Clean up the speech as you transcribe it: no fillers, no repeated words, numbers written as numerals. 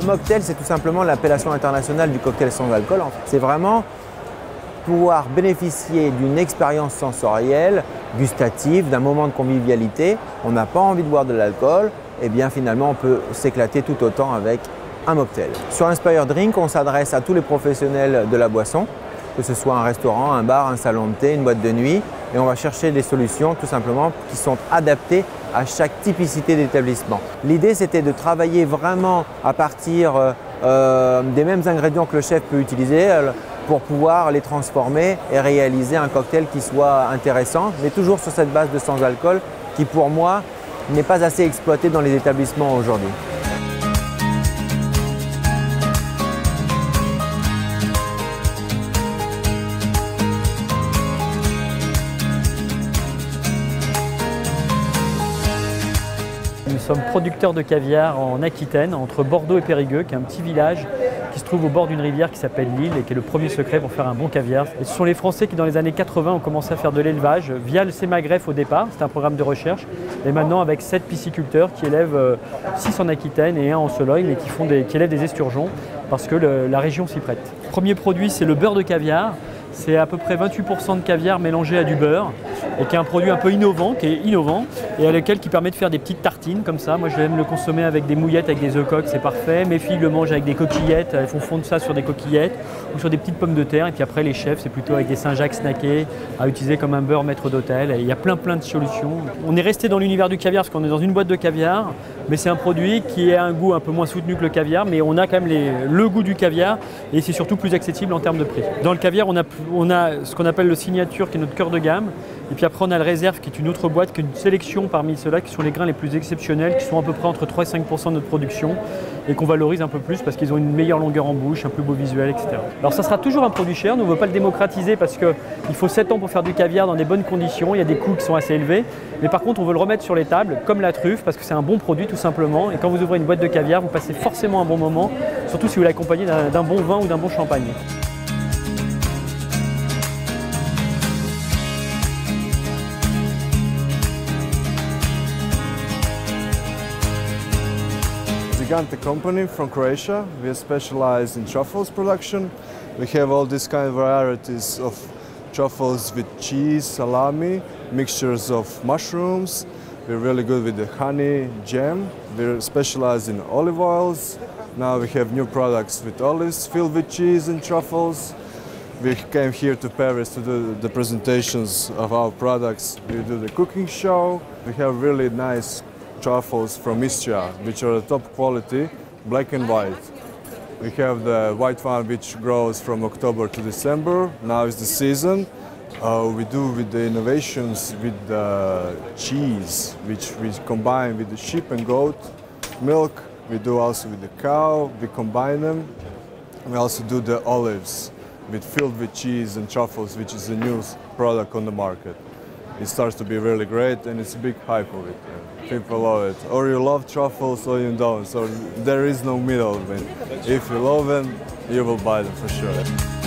mocktail, c'est tout simplement l'appellation internationale du cocktail sans alcool. C'est vraiment pouvoir bénéficier d'une expérience sensorielle, gustative, d'un moment de convivialité. On n'a pas envie de boire de l'alcool, et bien finalement on peut s'éclater tout autant avec un mocktail. Sur Inspire Drink, on s'adresse à tous les professionnels de la boisson, que ce soit un restaurant, un bar, un salon de thé, une boîte de nuit, et on va chercher des solutions tout simplement qui sont adaptées à chaque typicité d'établissement. L'idée, c'était de travailler vraiment à partir des mêmes ingrédients que le chef peut utiliser pour pouvoir les transformer et réaliser un cocktail qui soit intéressant, mais toujours sur cette base de sans alcool qui, pour moi, n'est pas assez exploitée dans les établissements aujourd'hui. Nous sommes producteurs de caviar en Aquitaine, entre Bordeaux et Périgueux, qui est un petit village qui se trouve au bord d'une rivière qui s'appelle l'Île et qui est le premier secret pour faire un bon caviar. Et ce sont les Français qui, dans les années 80, ont commencé à faire de l'élevage via le Sémagreffe au départ, c'était un programme de recherche, et maintenant avec 7 pisciculteurs qui élèvent 6 en Aquitaine et 1 en Sologne, et qui élèvent des esturgeons parce que la région s'y prête. Le premier produit, c'est le beurre de caviar. C'est à peu près 28% de caviar mélangé à du beurre et qui est un produit un peu innovant, et à lequel qui permet de faire des petites tartines comme ça. Moi, j'aime le consommer avec des mouillettes, avec des œufs coques, c'est parfait. Mes filles le mangent avec des coquillettes, elles font fondre ça sur des coquillettes ou sur des petites pommes de terre. Et puis après, les chefs, c'est plutôt avec des Saint-Jacques snackés à utiliser comme un beurre maître d'hôtel. Il y a plein de solutions. On est resté dans l'univers du caviar parce qu'on est dans une boîte de caviar, mais c'est un produit qui a un goût un peu moins soutenu que le caviar, mais on a quand même le goût du caviar et c'est surtout plus accessible en termes de prix. Dans le caviar, on a ce qu'on appelle le signature qui est notre cœur de gamme. Et puis après, on a le réserve qui est une autre boîte, qui est une sélection parmi ceux-là qui sont les grains les plus exceptionnels, qui sont à peu près entre 3 et 5% de notre production et qu'on valorise un peu plus parce qu'ils ont une meilleure longueur en bouche, un plus beau visuel, etc. Alors ça sera toujours un produit cher, nous on ne veut pas le démocratiser parce qu'il faut 7 ans pour faire du caviar dans des bonnes conditions, il y a des coûts qui sont assez élevés. Mais par contre, on veut le remettre sur les tables comme la truffe parce que c'est un bon produit tout simplement. Et quand vous ouvrez une boîte de caviar, vous passez forcément un bon moment, surtout si vous l'accompagnez d'un bon vin ou d'un bon champagne. Gigante company from Croatia. We are specialized in truffles production. We have all these kind of varieties of truffles with cheese, salami, mixtures of mushrooms. We're really good with the honey, jam. We're specialized in olive oils. Now we have new products with olives filled with cheese and truffles. We came here to Paris to do the presentations of our products. We do the cooking show. We have really nice truffles from Istria, which are top quality, black and white. We have the white one which grows from October to December. Now is the season. We do with the innovations with the cheese, which we combine with the sheep and goat milk. We do also with the cow, we combine them. We also do the olives filled with cheese and truffles, which is a new product on the market. It starts to be really great and it's a big hype of it. People love it. Or you love truffles or you don't. So there is no middle. If you love them, you will buy them for sure.